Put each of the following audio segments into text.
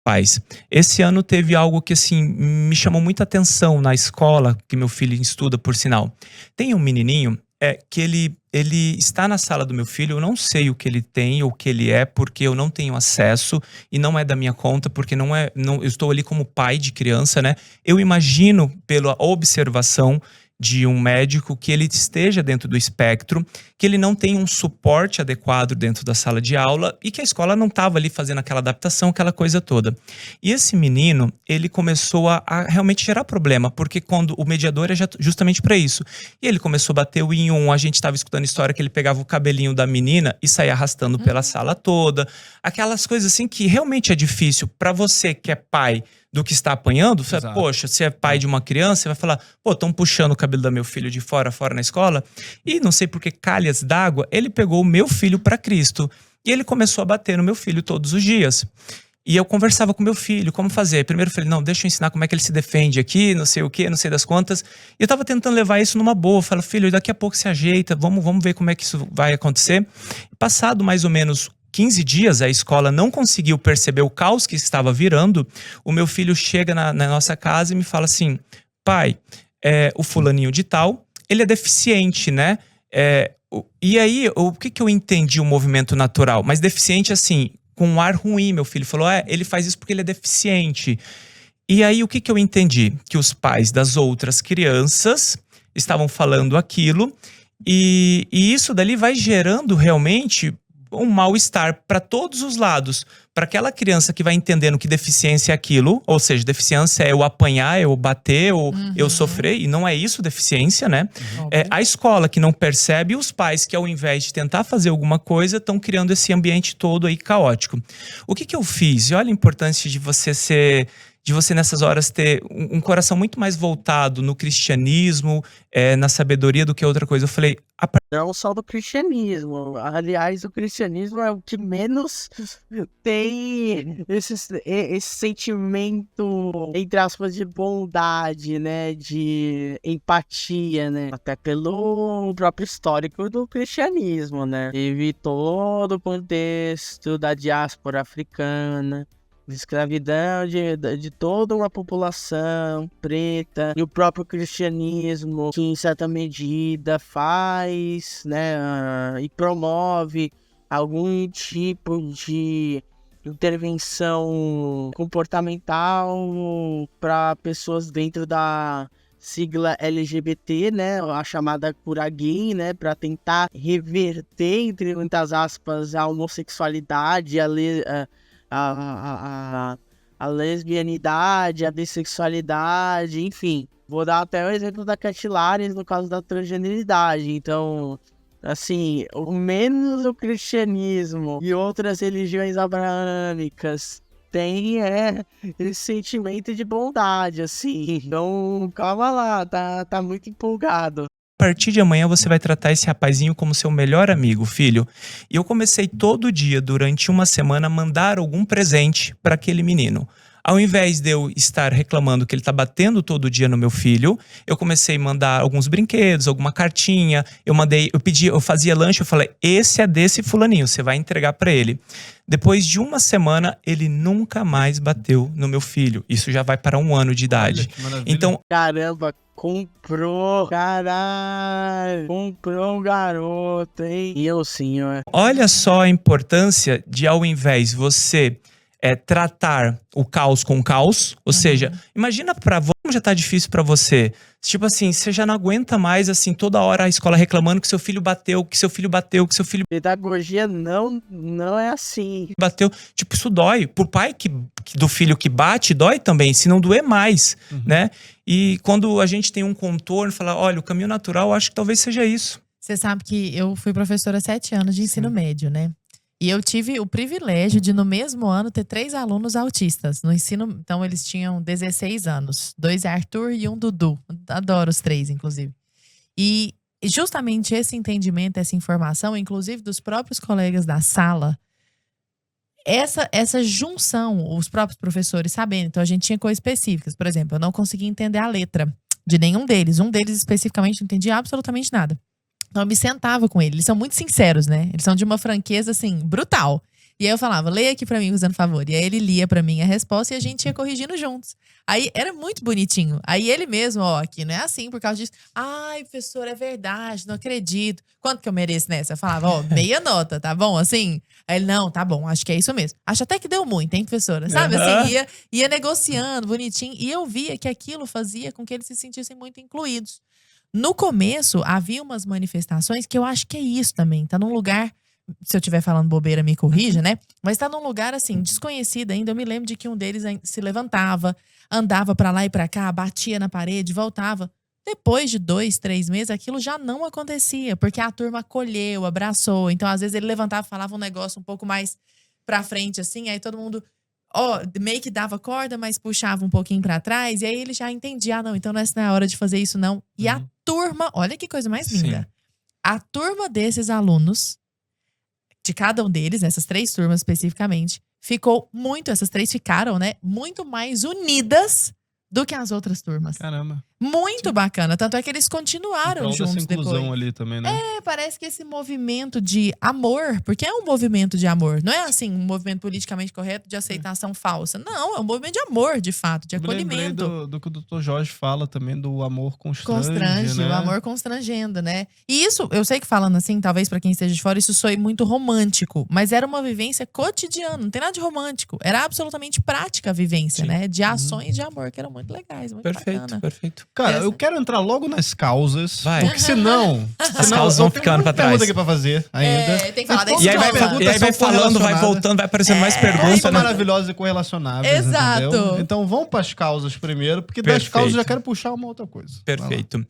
pais. Esse ano teve algo que assim me chamou muita atenção na escola que meu filho estuda, por sinal. Tem um menininho que ele está na sala do meu filho. Eu não sei o que ele tem ou o que ele é, porque eu não tenho acesso e não é da minha conta, porque eu estou ali como pai de criança, né? Eu imagino pela observação de um médico que ele esteja dentro do espectro, que ele não tem um suporte adequado dentro da sala de aula e que a escola não estava ali fazendo aquela adaptação, aquela coisa toda. E esse menino, ele começou a realmente gerar problema, porque quando o mediador é justamente para isso. E ele começou a bater o em um, a gente estava escutando história que ele pegava o cabelinho da menina e saía arrastando pela sala toda. Aquelas coisas assim que realmente é difícil para você que é pai do que está apanhando. Você, poxa, você é pai de uma criança, você vai falar, pô, estão puxando o cabelo do meu filho de fora na escola. E não sei por que calhas d'água, ele pegou o meu filho para Cristo. E ele começou a bater no meu filho todos os dias. E eu conversava com meu filho, como fazer? Primeiro eu falei, não, deixa eu ensinar como é que ele se defende aqui, não sei o quê, não sei das quantas. E eu tava tentando levar isso numa boa. Eu falei, filho, daqui a pouco se ajeita, vamos ver como é que isso vai acontecer. Passado mais ou menos 15 dias, a escola não conseguiu perceber o caos que estava virando. O meu filho chega na nossa casa e me fala assim, pai, o fulaninho de tal, ele é deficiente, né? E aí, o que eu entendi o movimento natural? Mas deficiente assim, com um ar ruim, meu filho falou, ele faz isso porque ele é deficiente. E aí, o que eu entendi? Que os pais das outras crianças estavam falando aquilo, e isso dali vai gerando realmente um mal-estar para todos os lados. Para aquela criança que vai entendendo que deficiência é aquilo, ou seja, deficiência é eu apanhar, é eu bater, ou eu sofrer, e não é isso deficiência, né? A escola que não percebe, e os pais que ao invés de tentar fazer alguma coisa, estão criando esse ambiente todo aí caótico. O que eu fiz? E olha a importância de você nessas horas ter um coração muito mais voltado no cristianismo, na sabedoria do que outra coisa. Eu falei, Não só do cristianismo. Aliás, o cristianismo é o que menos tem esse sentimento, entre aspas, de bondade, né? De empatia, né? Até pelo próprio histórico do cristianismo, né? Teve todo o contexto da diáspora africana, de escravidão de toda uma população preta, e o próprio cristianismo, que em certa medida faz, né, e promove algum tipo de intervenção comportamental para pessoas dentro da sigla LGBT, né, a chamada cura gay, né, para tentar reverter, entre muitas aspas, a homossexualidade, a lesbianidade, a bissexualidade, enfim. Vou dar até o exemplo da Cat Lares no caso da transgeneridade. Então, assim, o menos o cristianismo e outras religiões abraâmicas tem esse sentimento de bondade, assim. Então, calma lá, tá muito empolgado. A partir de amanhã você vai tratar esse rapazinho como seu melhor amigo, filho. E eu comecei todo dia, durante uma semana, a mandar algum presente para aquele menino. Ao invés de eu estar reclamando que ele tá batendo todo dia no meu filho, eu comecei a mandar alguns brinquedos, alguma cartinha. Eu fazia lanche, eu falei, esse é desse fulaninho, você vai entregar para ele. Depois de uma semana, ele nunca mais bateu no meu filho. Isso já vai para 1 ano de idade. Então, caramba, comprou, caralho, comprou um garoto, hein? E eu, senhor. olha só a importância de, ao invés você tratar o caos com caos, ou seja, imagina como já tá difícil pra você. Tipo assim, você já não aguenta mais, assim, toda hora a escola reclamando que seu filho bateu, que seu filho bateu, que seu filho Pedagogia não é assim. bateu. Tipo, isso dói. Por pai do filho que bate, dói também, se não doer mais, né? E quando a gente tem um contorno, fala, olha, o caminho natural, eu acho que talvez seja isso. Você sabe que eu fui professora há 7 anos de ensino médio, né? E eu tive o privilégio de, no mesmo ano, ter 3 alunos autistas no ensino. Então, eles tinham 16 anos. 2 Arthur e 1 Dudu. Adoro os 3, inclusive. E justamente esse entendimento, essa informação, inclusive dos próprios colegas da sala, essa junção, os próprios professores sabendo. Então, a gente tinha coisas específicas. Por exemplo, eu não conseguia entender a letra de nenhum deles. Um deles, especificamente, não entendia absolutamente nada. Então eu me sentava com ele. Eles são muito sinceros, né? Eles são de uma franqueza, assim, brutal. E aí eu falava, leia aqui pra mim, fazendo favor. E aí ele lia pra mim a resposta e a gente ia corrigindo juntos. Aí era muito bonitinho. Aí ele mesmo, ó, aqui não é assim por causa disso. Ai, professor, é verdade, não acredito. Quanto que eu mereço nessa? Eu falava, ó, meia nota, tá bom? Assim. Aí ele, não, tá bom, acho que é isso mesmo. Acho até que deu muito, hein, professora? Sabe, assim, ia negociando, bonitinho. E eu via que aquilo fazia com que eles se sentissem muito incluídos. No começo, havia umas manifestações que eu acho que é isso também. Tá num lugar, se eu estiver falando bobeira, me corrija, né? Mas tá num lugar, assim, desconhecido ainda. Eu me lembro de que um deles se levantava, andava pra lá e pra cá, batia na parede, voltava. Depois de 2, 3 meses, aquilo já não acontecia, porque a turma acolheu, abraçou. Então, às vezes, ele levantava e falava um negócio um pouco mais pra frente, assim, aí todo mundo, ó, meio que dava corda, mas puxava um pouquinho pra trás, e aí ele já entendia, não, então não é a hora de fazer isso, não. E a turma, olha que coisa mais linda. Sim. A turma desses alunos, de cada um deles, essas 3 turmas especificamente, essas 3 ficaram, né, muito mais unidas do que as outras turmas. Caramba. Muito bacana. Tanto é que eles continuaram juntos dessa inclusão depois. ali também, né? Parece que esse movimento de amor, porque é um movimento de amor, não é assim, um movimento politicamente correto de aceitação falsa. Não, é um movimento de amor, de fato, de acolhimento. Eu lembrei do que o Dr. Jorge fala também, do amor constrange, né? O amor constrangendo, né? E isso, eu sei que falando assim, talvez pra quem esteja de fora, isso soe muito romântico, mas era uma vivência cotidiana, não tem nada de romântico. Era absolutamente prática a vivência, né? De ações de amor, que eram muito legais, muito bacana. Perfeito. Cara, eu quero entrar logo nas causas, Vai. porque senão As causas vão ficando pra trás. Pergunta aqui pra fazer ainda. Tem que falar da E aí história. vai falando, vai voltando, vai aparecendo mais São perguntas, né? maravilhosas e correlacionáveis, Exato. entendeu? Então vamos pras causas primeiro, porque das Perfeito. causas eu já quero puxar uma outra coisa. Perfeito.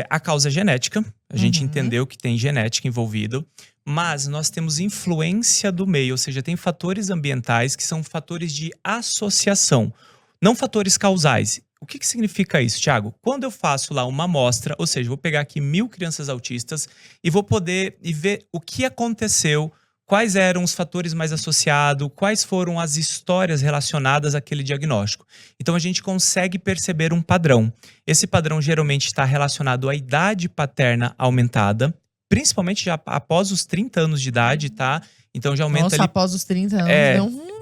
A causa é genética. A gente entendeu que tem genética envolvido. Mas nós temos influência do meio, ou seja, tem fatores ambientais que são fatores de associação, não fatores causais. O que significa isso, Thiago? Quando eu faço lá uma amostra, ou seja, vou pegar aqui 1000 crianças autistas e vou poder ver o que aconteceu, quais eram os fatores mais associados, quais foram as histórias relacionadas àquele diagnóstico. Então a gente consegue perceber um padrão. Esse padrão geralmente está relacionado à idade paterna aumentada, principalmente já após os 30 anos de idade, tá? Então já aumenta. Nossa, ali. Após os 30 anos, deu um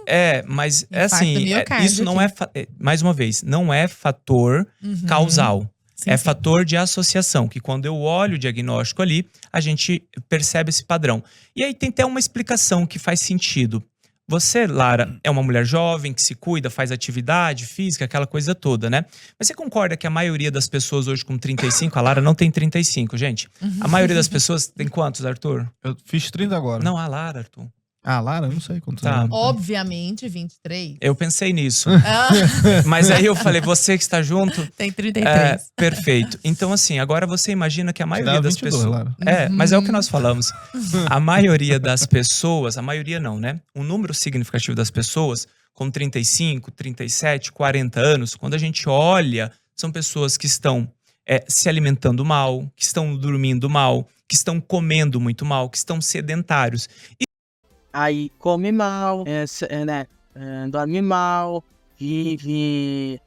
Mas infarto assim, do miocárdio isso não é, mais uma vez, não é fator causal. Sim. Fator de associação, que quando eu olho o diagnóstico ali, a gente percebe esse padrão. E aí tem até uma explicação que faz sentido. Você, Lara, é uma mulher jovem que se cuida, faz atividade física, aquela coisa toda, né? Mas você concorda que a maioria das pessoas hoje com 35, a Lara não tem 35, gente. A maioria das pessoas tem quantos, Arthur? Eu fiz 30 agora. Não, a Lara, Arthur. Ah, Lara, eu não sei quantos Tá. anos. Obviamente, 23. Eu pensei nisso. Mas aí eu falei, você que está junto. Tem 33. Perfeito. Então, assim, agora você imagina que a maioria das 22, pessoas. Lara. Mas é o que nós falamos. A maioria das pessoas, a maioria não, né? Um número significativo das pessoas com 35, 37, 40 anos, quando a gente olha, são pessoas que estão se alimentando mal, que estão dormindo mal, que estão comendo muito mal, que estão sedentários. Aí come mal, dorme mal, vive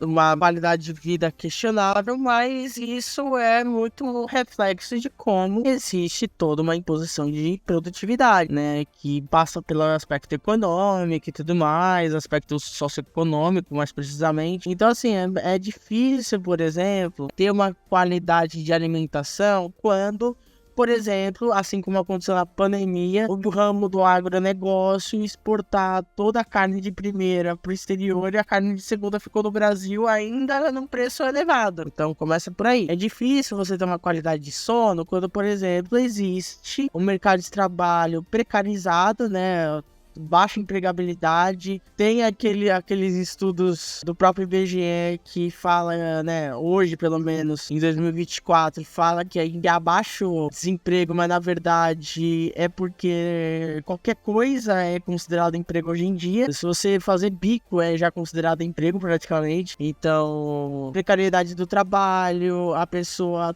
uma qualidade de vida questionável, mas isso é muito reflexo de como existe toda uma imposição de produtividade, né? Que passa pelo aspecto econômico e tudo mais, aspecto socioeconômico mais precisamente. Então, assim, é difícil, por exemplo, ter uma qualidade de alimentação quando, por exemplo, assim como aconteceu na pandemia, o ramo do agronegócio exportar toda a carne de primeira para o exterior e a carne de segunda ficou no Brasil ainda num preço elevado. Então começa por aí. É difícil você ter uma qualidade de sono quando, por exemplo, existe um mercado de trabalho precarizado, né? Baixa empregabilidade, tem aqueles estudos do próprio IBGE que fala, né, hoje pelo menos, em 2024, fala que ainda abaixa o desemprego, mas na verdade é porque qualquer coisa é considerado emprego hoje em dia. Se você fazer bico é já considerado emprego praticamente. Então, precariedade do trabalho, a pessoa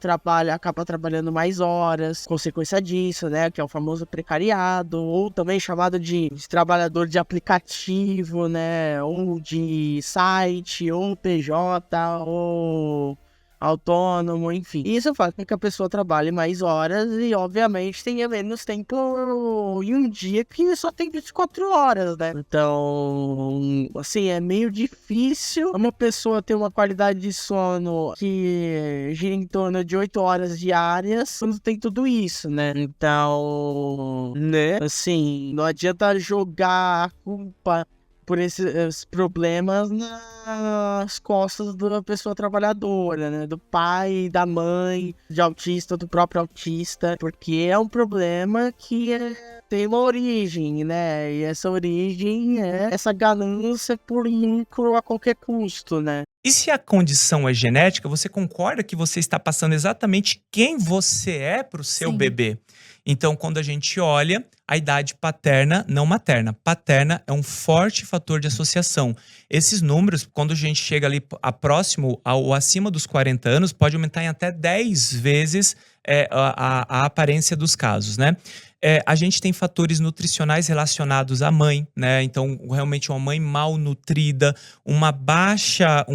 acaba trabalhando mais horas, consequência disso, né, que é o famoso precariado, ou também chamado de trabalhador de aplicativo, né, ou de site, ou PJ, ou autônomo, enfim. Isso faz com que a pessoa trabalhe mais horas e, obviamente, tenha menos tempo em um dia que só tem 24 horas, né? Então, assim, é meio difícil uma pessoa ter uma qualidade de sono que gira em torno de 8 horas diárias quando tem tudo isso, né? Então, né? Assim, não adianta jogar a culpa por esses problemas nas costas da pessoa trabalhadora, né? Do pai, da mãe, de autista, do próprio autista, porque é um problema que tem uma origem, né? E essa origem é essa ganância por lucro a qualquer custo, né? E se a condição é genética, você concorda que você está passando exatamente quem você é para o seu Sim. bebê? Então, quando a gente olha, a idade paterna, não materna. Paterna é um forte fator de associação. Esses números, quando a gente chega ali próximo ou acima dos 40 anos, pode aumentar em até 10 vezes a aparência dos casos, né? A gente tem fatores nutricionais relacionados à mãe, né? Então, realmente uma mãe mal nutrida, um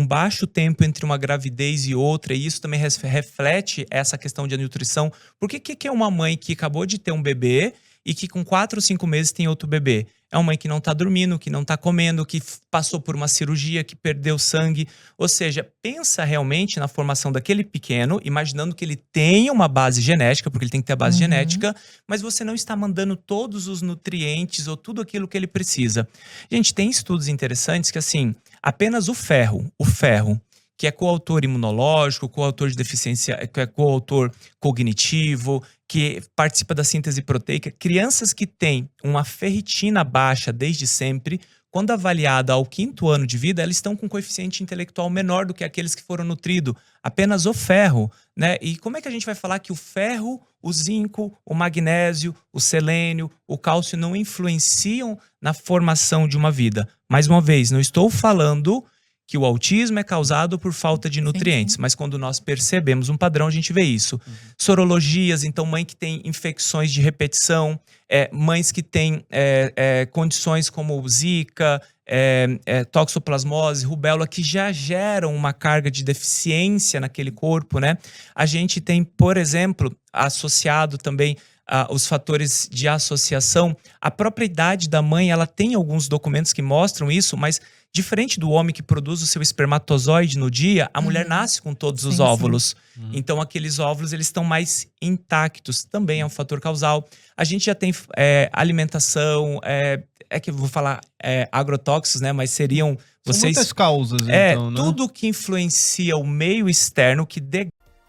baixo tempo entre uma gravidez e outra, e isso também reflete essa questão de nutrição. Porque o que é uma mãe que acabou de ter um bebê e que com 4 ou 5 meses tem outro bebê? É uma mãe que não tá dormindo, que não tá comendo, que passou por uma cirurgia, que perdeu sangue. Ou seja, pensa realmente na formação daquele pequeno, imaginando que ele tenha uma base genética, porque ele tem que ter a base genética, mas você não está mandando todos os nutrientes ou tudo aquilo que ele precisa. Gente, tem estudos interessantes que, assim, apenas o ferro, que é coautor imunológico, coautor de deficiência, que é coautor cognitivo, que participa da síntese proteica. Crianças que têm uma ferritina baixa desde sempre, quando avaliada ao 5º ano de vida, elas estão com um coeficiente intelectual menor do que aqueles que foram nutridos. Apenas o ferro, né? E como é que a gente vai falar que o ferro, o zinco, o magnésio, o selênio, o cálcio não influenciam na formação de uma vida? Mais uma vez, não estou falando que o autismo é causado por falta de nutrientes, mas quando nós percebemos um padrão, a gente vê isso. Sorologias, então mãe que tem infecções de repetição, mães que têm condições como zika, toxoplasmose, rubéola, que já geram uma carga de deficiência naquele corpo, né? A gente tem, por exemplo, associado também os fatores de associação, a própria idade da mãe, ela tem alguns documentos que mostram isso, mas diferente do homem que produz o seu espermatozoide no dia, a mulher nasce com todos os óvulos. Então, aqueles óvulos, eles estão mais intactos. Também é um fator causal. A gente já tem alimentação, que eu vou falar agrotóxicos, né? Mas seriam São muitas causas, então, né? Tudo que influencia o meio externo, que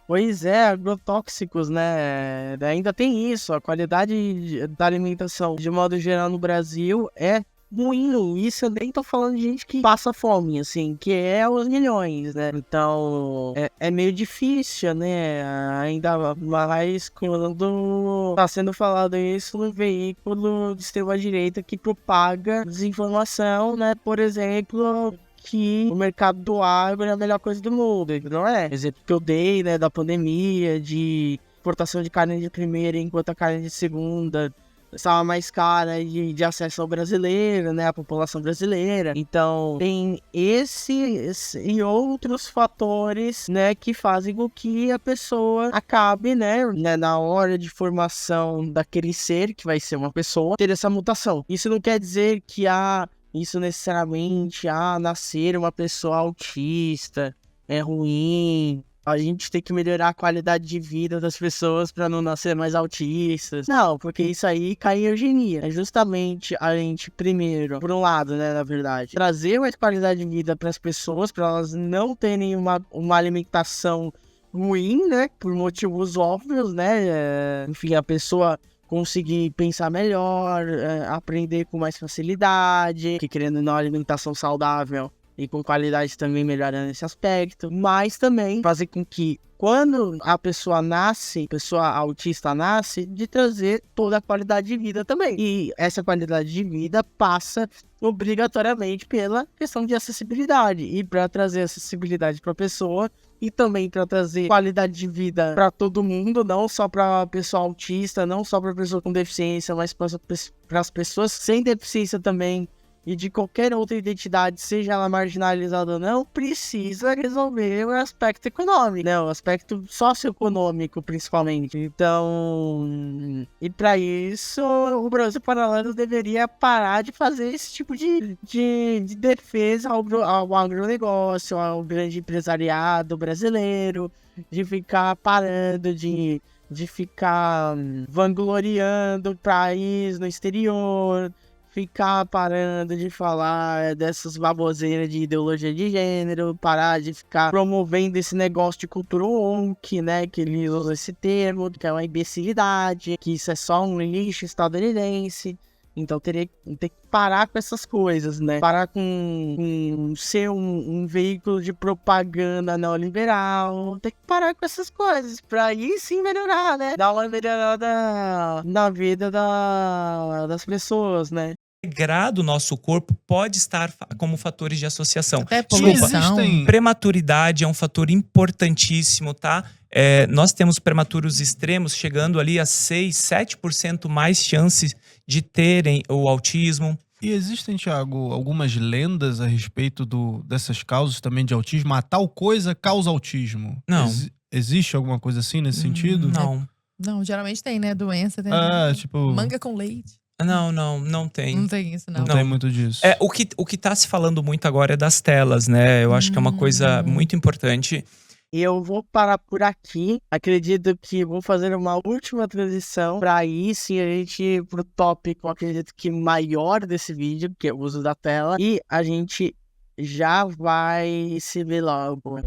Pois é, agrotóxicos, né? Ainda tem isso, a qualidade da alimentação, de modo geral, no Brasil é ruim. Isso eu nem tô falando de gente que passa fome, assim, que é os milhões, né? Então, é meio difícil, né? Ainda mais quando tá sendo falado isso no veículo de extrema-direita que propaga desinformação, né? Por exemplo, que o mercado do agro é a melhor coisa do mundo, não é? Exemplo que eu dei, né, da pandemia, de exportação de carne de primeira, enquanto a carne de segunda estava mais cara de acesso ao brasileiro, né, a população brasileira. Então, tem esse e outros fatores, né, que fazem com que a pessoa acabe, né, na hora de formação daquele ser, que vai ser uma pessoa, ter essa mutação. Isso não quer dizer que isso necessariamente, nascer uma pessoa autista é ruim. A gente tem que melhorar a qualidade de vida das pessoas para não nascer mais autistas. Não, porque isso aí cai em eugenia. É justamente a gente, primeiro, por um lado, né, na verdade, trazer mais qualidade de vida para as pessoas, para elas não terem uma alimentação ruim, né, por motivos óbvios, né, enfim, a pessoa conseguir pensar melhor, aprender com mais facilidade, que querendo uma alimentação saudável e com qualidade também melhora nesse aspecto, mas também fazer com que quando a pessoa autista nasce, de trazer toda a qualidade de vida também. E essa qualidade de vida passa obrigatoriamente pela questão de acessibilidade. E para trazer acessibilidade para a pessoa e também para trazer qualidade de vida para todo mundo, não só para a pessoa autista, não só para a pessoa com deficiência, mas para as pessoas sem deficiência também e de qualquer outra identidade, seja ela marginalizada ou não, precisa resolver o aspecto econômico, né? O aspecto socioeconômico, principalmente. Então, e para isso, o Brasil Paralelo deveria parar de fazer esse tipo de defesa ao agronegócio, ao grande empresariado brasileiro, de ficar parando de ficar vangloriando o país no exterior, ficar parando de falar dessas baboseiras de ideologia de gênero, parar de ficar promovendo esse negócio de cultura woke, né, que ele usa esse termo, que é uma imbecilidade, que isso é só um lixo estadunidense. Então tem que parar com essas coisas, né? Parar com ser um veículo de propaganda neoliberal. Tem que parar com essas coisas pra aí sim melhorar, né? Dar uma melhorada na vida das pessoas, né? Integrar do nosso corpo pode estar como fatores de associação. Até Desculpa, poluição. prematuridade é um fator importantíssimo, tá? Nós temos prematuros extremos chegando ali a 6, 7% mais chances de terem o autismo. E existem, Thiago, algumas lendas a respeito dessas causas também de autismo? A tal coisa causa autismo? Não. Existe alguma coisa assim nesse sentido? Não. Não, geralmente tem, né? Doença, tem Tipo... manga com leite. Não tem. Não tem isso, não. Não tem muito disso. O que tá se falando muito agora é das telas, né? Eu acho que é uma coisa muito importante. E eu vou parar por aqui. Acredito que vou fazer uma última transição para aí sim a gente ir pro tópico, acredito que maior desse vídeo, que é o uso da tela. E a gente já vai se ver logo.